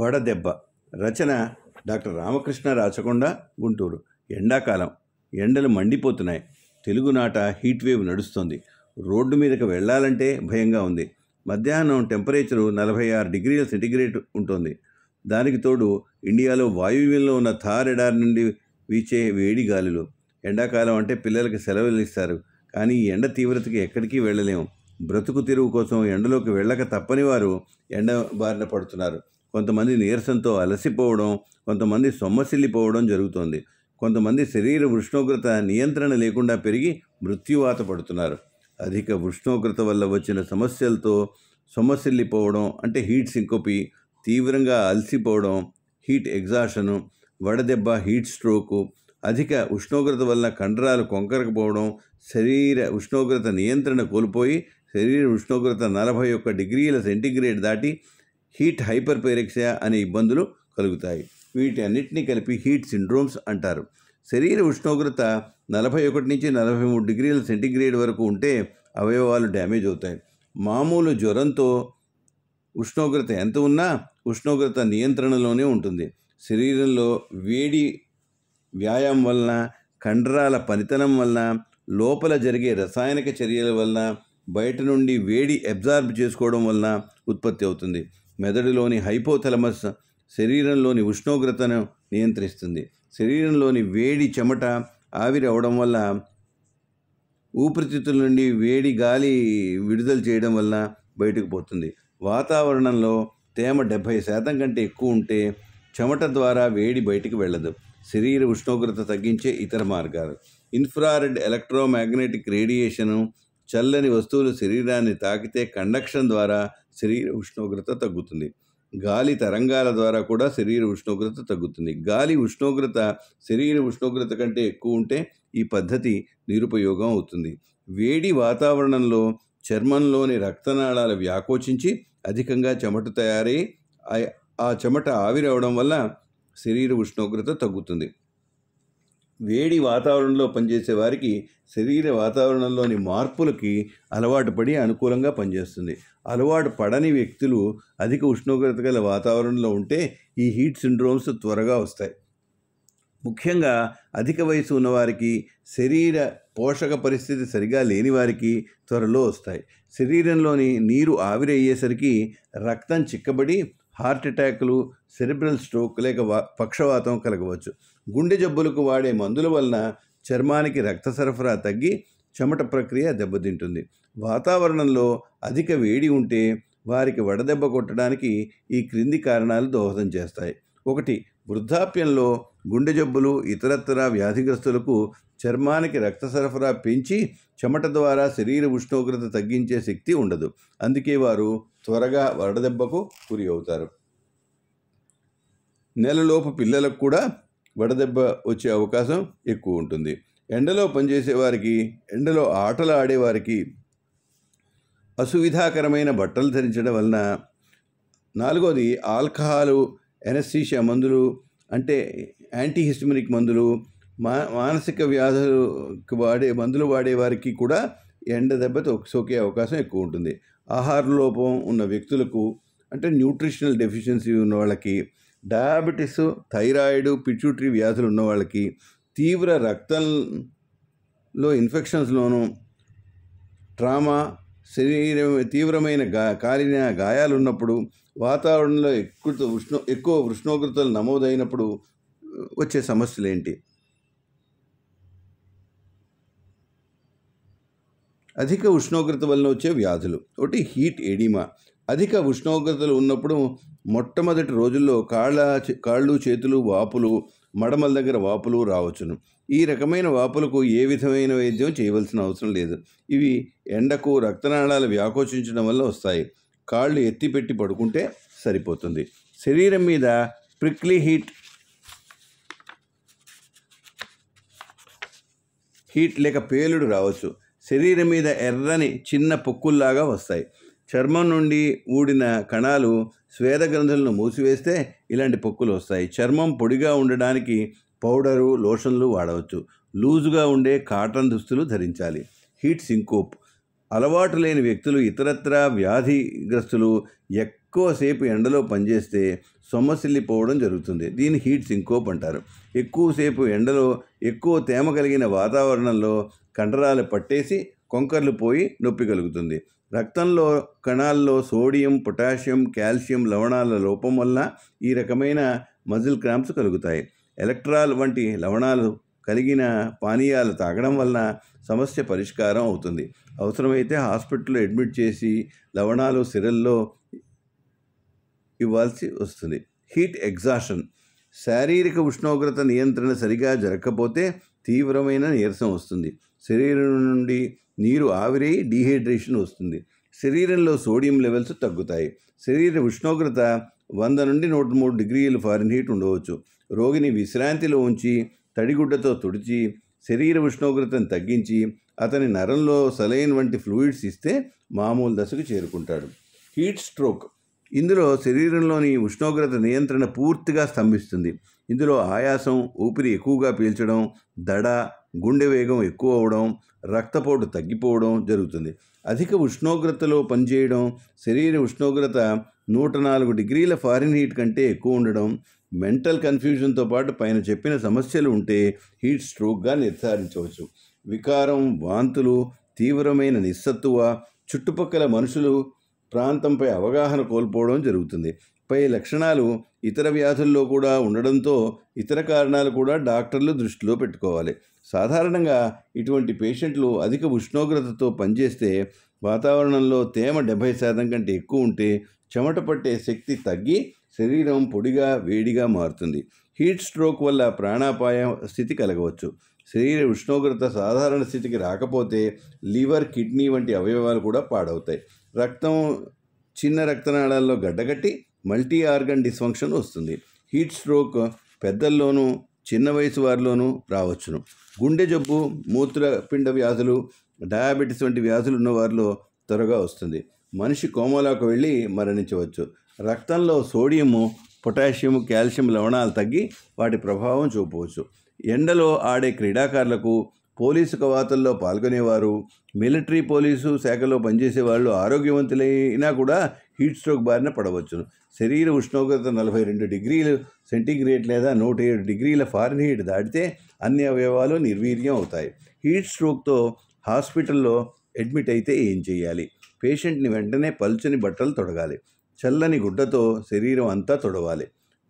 వడదెబ్బ. రచన డాక్టర్ రామకృష్ణ రాచకొండ, గుంటూరు. ఎండాకాలం, ఎండలు మండిపోతున్నాయి. తెలుగునాట హీట్ వేవ్ నడుస్తోంది. రోడ్డు మీదకి వెళ్ళాలంటే భయంగా ఉంది. మధ్యాహ్నం టెంపరేచరు 46 డిగ్రీల సెంటీగ్రేడ్ ఉంటుంది. దానికి తోడు ఇండియాలో వాయువ్యంలో ఉన్న థార్ ఎడారి నుండి వీచే వేడి గాలులు. ఎండాకాలం అంటే పిల్లలకి సెలవులు ఇస్తారు, కానీ ఈ ఎండ తీవ్రతకి ఎక్కడికి వెళ్ళలేము. బ్రతుకు తెరువు కోసం ఎండలోకి వెళ్ళక తప్పని వారు ఎండ బారిన పడుతున్నారు. కొంతమంది నీరసంతో అలసిపోవడం, కొంతమంది సొమ్మసిల్లిపోవడం జరుగుతోంది. కొంతమంది శరీర ఉష్ణోగ్రత నియంత్రణ లేకుండా పెరిగి మృత్యువాత పడుతున్నారు. అధిక ఉష్ణోగ్రత వల్ల వచ్చిన సమస్యలతో సొమ్మసిల్లిపోవడం అంటే హీట్ సింకోపి, తీవ్రంగా అలసిపోవడం హీట్ ఎగ్జాషను, వడదెబ్బ హీట్ స్ట్రోకు, అధిక ఉష్ణోగ్రత వల్ల కండరాలు కొంకరకపోవడం, శరీర ఉష్ణోగ్రత నియంత్రణ కోల్పోయి శరీర ఉష్ణోగ్రత 41 డిగ్రీల సెంటీగ్రేడ్ దాటి హీట్ హైపర్పైరెక్సియా అనే ఇబ్బందులు కలుగుతాయి. వీటి అన్నిటినీ కలిపి హీట్ సిండ్రోమ్స్ అంటారు. శరీర ఉష్ణోగ్రత 41 నుంచి 43 డిగ్రీల సెంటీగ్రేడ్ వరకు ఉంటే అవయవాలు డ్యామేజ్ అవుతాయి. మామూలు జ్వరంతో ఉష్ణోగ్రత ఎంత ఉన్నా ఉష్ణోగ్రత నియంత్రణలోనే ఉంటుంది. శరీరంలో వేడి వ్యాయామం వలన, కండరాల పనితనం వలన, లోపల జరిగే రసాయనిక చర్యల వలన, బయట నుండి వేడి అబ్జార్బ్ చేసుకోవడం వలన ఉత్పత్తి అవుతుంది. మెదడులోని హైపోథలమస్ శరీరంలోని ఉష్ణోగ్రతను నియంత్రిస్తుంది. శరీరంలోని వేడి చెమట ఆవిరి అవడం వల్ల, ఊపిరితిత్తుల నుండి వేడి గాలి విడుదల చేయడం వలన బయటకు పోతుంది. వాతావరణంలో తేమ 70% కంటే ఎక్కువ ఉంటే చెమట ద్వారా వేడి బయటికి వెళ్ళదు. శరీర ఉష్ణోగ్రత తగ్గించే ఇతర మార్గాలు: ఇన్ఫ్రారెడ్ ఎలక్ట్రోమాగ్నెటిక్ రేడియేషను. చల్లని వస్తువులు శరీరాన్ని తాకితే కండక్షన్ ద్వారా శరీర ఉష్ణోగ్రత తగ్గుతుంది. గాలి తరంగాల ద్వారా కూడా శరీర ఉష్ణోగ్రత తగ్గుతుంది. గాలి ఉష్ణోగ్రత శరీర ఉష్ణోగ్రత కంటే ఎక్కువ ఉంటే ఈ పద్ధతి నిరుపయోగం అవుతుంది. వేడి వాతావరణంలో చర్మంలోని రక్తనాళాలు వ్యాకోచించి అధికంగా చెమట తయారై ఆ చెమట ఆవిరి అవడం వల్ల శరీర ఉష్ణోగ్రత తగ్గుతుంది. వేడి వాతావరణంలో పనిచేసే వారికి శరీర వాతావరణంలోని మార్పులకి అలవాటు పడి అనుకూలంగా పనిచేస్తుంది. అలవాటు పడని వ్యక్తులు అధిక ఉష్ణోగ్రత గల వాతావరణంలో ఉంటే ఈ హీట్ సిండ్రోమ్స్ త్వరగా వస్తాయి. ముఖ్యంగా అధిక వయసు ఉన్నవారికి, శరీర పోషక పరిస్థితి సరిగా లేని వారికి త్వరలో వస్తాయి. శరీరంలోని నీరు ఆవిరి అయ్యేసరికి రక్తం చిక్కబడి హార్ట్ అటాక్లు, సెరిబ్రల్ స్ట్రోక్ లేక పక్షవాతం కలగవచ్చు. గుండె జబ్బులకు వాడే మందుల వలన చర్మానికి రక్త సరఫరా తగ్గి చెమట ప్రక్రియ దెబ్బతింటుంది. వాతావరణంలో అధిక వేడి ఉంటే వారికి వడదెబ్బ కొట్టడానికి ఈ క్రింది కారణాలు దోహదం చేస్తాయి. 1. వృద్ధాప్యంలో గుండె జబ్బులు, ఇతరత్రా వ్యాధిగ్రస్తులకు చర్మానికి రక్త సరఫరా పెంచి చెమట ద్వారా శరీర ఉష్ణోగ్రత తగ్గించే శక్తి ఉండదు. అందుకే వారు త్వరగా వడదెబ్బకు గురి అవుతారు. నెలలోపు పిల్లలకు కూడా వడదెబ్బ వచ్చే అవకాశం ఎక్కువ ఉంటుంది. ఎండలో పనిచేసేవారికి, ఎండలో ఆటలు ఆడేవారికి అసువిధాకరమైన బట్టలు ధరించడం వలన. 4. ఆల్కహాలు, ఎనస్థీషియా మందులు అంటే యాంటీహిస్టమినిక్ మందులు, మానసిక వ్యాధులకు వాడే మందులు వాడేవారికి కూడా ఎండ దెబ్బతో సోకే అవకాశం ఎక్కువ ఉంటుంది. ఆహార లోపం ఉన్న వ్యక్తులకు అంటే న్యూట్రిషనల్ డెఫిషియన్సీ ఉన్న వాళ్ళకి, డయాబెటీస్, థైరాయిడ్, పిట్యూటరీ వ్యాధులు ఉన్న వాళ్ళకి, తీవ్ర రక్తంలో ఇన్ఫెక్షన్స్లోనూ, ట్రామా, శరీరం తీవ్రమైన కాలిన గాయాలు ఉన్నప్పుడు, వాతావరణంలో ఎక్కువ ఉష్ణోగ్రతలు నమోదైనప్పుడు వచ్చే సమస్యలు ఏంటి? అధిక ఉష్ణోగ్రత వలన వచ్చే వ్యాధులు. 1. Heat oedema. అధిక ఉష్ణోగ్రతలు ఉన్నప్పుడు మొట్టమొదటి రోజుల్లో కాళ్ళు, చేతులు వాపులు, మడమల దగ్గర వాపులు రావచ్చును. ఈ రకమైన వాపులకు ఏ విధమైన వైద్యం చేయవలసిన అవసరం లేదు. ఇవి ఎండకు రక్తనాళాలు వ్యాకోచించడం వల్ల వస్తాయి. కాళ్ళు ఎత్తిపెట్టి పడుకుంటే సరిపోతుంది. శరీరం మీద ప్రిక్లీ హీట్ లేక పేలుడు రావచ్చు. శరీరం మీద ఎర్రని చిన్న పొక్కుల్లాగా వస్తాయి. చర్మం నుండి ఊడిన కణాలు స్వేద గ్రంథులను మూసివేస్తే ఇలాంటి పొక్కులు వస్తాయి. చర్మం పొడిగా ఉండడానికి పౌడరు, లోషన్లు వాడవచ్చు. లూజుగా ఉండే కాటన్ దుస్తులు ధరించాలి. Heat syncope. అలవాటు లేని వ్యక్తులు, ఇతరత్రా వ్యాధిగ్రస్తులు ఎక్కువ ఎక్కువసేపు ఎండలో పనిచేస్తే సొమ్మసిల్లిపోవడం జరుగుతుంది. దీన్ని హీట్ సింకోప్ అంటారు. ఎక్కువసేపు ఎండలో ఎక్కువ తేమ కలిగిన వాతావరణంలో కండరాలు పట్టేసి కొంకర్లు పోయి నొప్పి కలుగుతుంది. రక్తంలో కణాల్లో సోడియం, పొటాషియం, కాల్షియం లవణాల లోపం వల్ల ఈ రకమైన మజిల్ క్రాంప్స్ కలుగుతాయి. ఎలక్ట్రాల్ వంటి లవణాలు కలిగిన పానీయాలు తాగడం వలన సమస్య పరిష్కారం అవుతుంది. అవసరమైతే హాస్పిటల్లో అడ్మిట్ చేసి లవణాలు సిరల్లో ఇవ్వాల్సి వస్తుంది. Heat exhaustion. శారీరక ఉష్ణోగ్రత నియంత్రణ సరిగా జరగకపోతే తీవ్రమైన నీరసం వస్తుంది. శరీరం నుండి నీరు ఆవిరై డీహైడ్రేషన్ వస్తుంది. శరీరంలో సోడియం లెవెల్స్ తగ్గుతాయి. శరీర ఉష్ణోగ్రత 100 నుండి 103 డిగ్రీల ఫారెన్హీట్ ఉండవచ్చు. రోగిని విశ్రాంతిలో ఉంచి తడిగుడ్డతో తుడిచి శరీర ఉష్ణోగ్రతను తగ్గించి అతని నరంలో సలైన్ వంటి ఫ్లూయిడ్స్ ఇస్తే మామూలు దశకు చేరుకుంటాడు. Heat stroke. ఇందులో శరీరంలోని ఉష్ణోగ్రత నియంత్రణ పూర్తిగా స్తంభిస్తుంది. ఇందులో ఆయాసం, ఊపిరి ఎక్కువగా పీల్చడం, దడ, గుండె వేగం ఎక్కువ అవడం, రక్తపోటు తగ్గిపోవడం జరుగుతుంది. అధిక ఉష్ణోగ్రతలో పనిచేయడం, శరీర ఉష్ణోగ్రత 104 డిగ్రీల ఫారెన్హీట్ కంటే ఎక్కువ ఉండడం, మెంటల్ కన్ఫ్యూజన్తో పాటు పైన చెప్పిన సమస్యలు ఉంటే హీట్ స్ట్రోక్గా నిర్ధారించవచ్చు. వికారం, వాంతులు, తీవ్రమైన నిస్సత్తువ, చుట్టుపక్కల మనుషులు ప్రాంతంపై అవగాహన కోల్పోవడం జరుగుతుంది. పై లక్షణాలు ఇతర వ్యాధుల్లో కూడా ఉండడంతో ఇతర కారణాలు కూడా డాక్టర్లు దృష్టిలో పెట్టుకోవాలి. సాధారణంగా ఇటువంటి పేషెంట్లు అధిక ఉష్ణోగ్రతతో పనిచేస్తే వాతావరణంలో తేమ 70% కంటే ఎక్కువ ఉంటే చెమట పట్టే శక్తి తగ్గి శరీరం పొడిగా వేడిగా మారుతుంది. హీట్ స్ట్రోక్ వల్ల ప్రాణాపాయ స్థితి కలగవచ్చు. శరీర ఉష్ణోగ్రత సాధారణ స్థితికి రాకపోతే లివర్, కిడ్నీ వంటి అవయవాలు కూడా పాడవుతాయి. రక్తం చిన్న రక్తనాళాల్లో గడ్డగట్టి మల్టీ ఆర్గన్ డిస్ఫంక్షన్ వస్తుంది. హీట్ స్ట్రోక్ పెద్దల్లోనూ చిన్న వయసు వారిలోనూ రావచ్చును. గుండె జబ్బు, మూత్రపిండ వ్యాధులు, డయాబెటీస్ వంటి వ్యాధులు ఉన్న వారిలో త్వరగా వస్తుంది. మనిషి కోమాలోకి వెళ్ళి మరణించవచ్చు. రక్తంలో సోడియము, పొటాషియం, కాల్షియం లవణాలు తగ్గి వాటి ప్రభావం చూపవచ్చు. ఎండలో ఆడే క్రీడాకారులకు, పోలీసు కవాతుల్లో పాల్గొనేవారు, మిలిటరీ పోలీసు శాఖలో పనిచేసే వాళ్ళు ఆరోగ్యవంతులైనా కూడా హీట్ స్ట్రోక్ బారిన పడవచ్చును. శరీర ఉష్ణోగ్రత 42 డిగ్రీలు సెంటీగ్రేడ్ లేదా 107 డిగ్రీల ఫారెన్హీట్ దాటితే అన్ని అవయవాలు నిర్వీర్యం అవుతాయి. హీట్ స్ట్రోక్తో హాస్పిటల్లో అడ్మిట్ అయితే ఏం చేయాలి? పేషెంట్ని వెంటనే పలుచని బట్టలు తొడగాలి. చల్లని గుడ్డతో శరీరం అంతా తొడవాలి.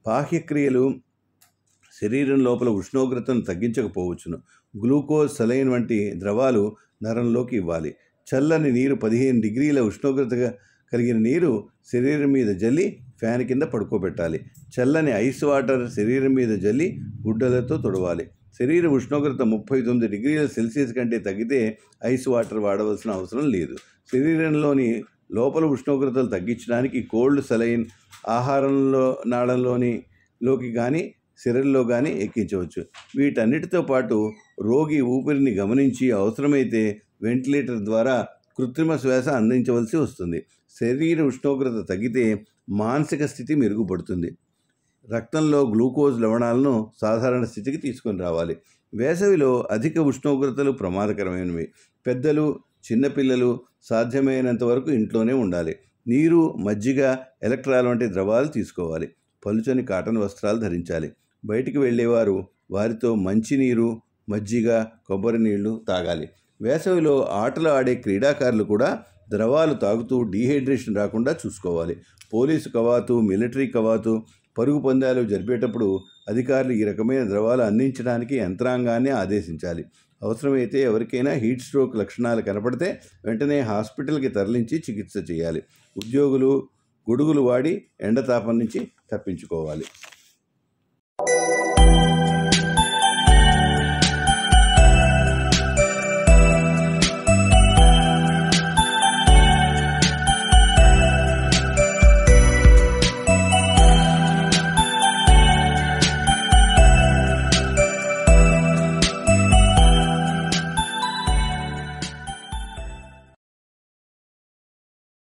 బాహ్యక్రియలు శరీరం లోపల ఉష్ణోగ్రతను తగ్గించకపోవచ్చును. గ్లూకోజ్, సలైన్ వంటి ద్రవాలు నరంలోకి ఇవ్వాలి. చల్లని నీరు 15 డిగ్రీల ఉష్ణోగ్రత కలిగిన నీరు శరీరం మీద జల్లి ఫ్యాన్ కింద పడుకోబెట్టాలి. చల్లని ఐస్ వాటర్ శరీరం మీద జల్లి గుడ్డలతో తొడవాలి. శరీర ఉష్ణోగ్రత 39 డిగ్రీల సెల్సియస్ కంటే తగ్గితే ఐస్ వాటర్ వాడవలసిన అవసరం లేదు. శరీరంలోని లోపల ఉష్ణోగ్రతలు తగ్గించడానికి కోల్డ్ సలైన్ ఆహారంలో నాళంలోకి కానీ సిరల్లో కానీ ఎక్కించవచ్చు. వీటన్నిటితో పాటు రోగి ఊపిరిని గమనించి అవసరమైతే వెంటిలేటర్ ద్వారా కృత్రిమ శ్వాస అందించవలసి వస్తుంది. శరీర ఉష్ణోగ్రత తగ్గితే మానసిక స్థితి మెరుగుపడుతుంది. రక్తంలో గ్లూకోజ్ లవణాలను సాధారణ స్థితికి తీసుకొని రావాలి. వేసవిలో అధిక ఉష్ణోగ్రతలు ప్రమాదకరమైనవి. పెద్దలు, చిన్నపిల్లలు సాధ్యమైనంత వరకు ఇంట్లోనే ఉండాలి. నీరు, మజ్జిగ, ఎలక్ట్రాల్ వంటి ద్రవాలు తీసుకోవాలి. పలుచని కాటన్ వస్త్రాలు ధరించాలి. బయటికి వెళ్ళేవారు వారితో మంచినీరు, మజ్జిగ, కొబ్బరి నీళ్లు తాగాలి. వేసవిలో ఆటలు ఆడే క్రీడాకారులు కూడా ద్రవాలు తాగుతూ డీహైడ్రేషన్ రాకుండా చూసుకోవాలి. పోలీసు కవాతు, మిలిటరీ కవాతు, పరుగు పందాలు జరిపేటప్పుడు అధికారులు ఈ రకమైన ద్రవాలు అందించడానికి యంత్రాంగాన్ని ఆదేశించాలి. అవసరమైతే ఎవరికైనా హీట్ స్ట్రోక్ లక్షణాలు కనపడితే వెంటనే హాస్పిటల్కి తరలించి చికిత్స చేయాలి. ఉద్యోగులు గొడుగులు వాడి ఎండతాపం నుంచి తప్పించుకోవాలి.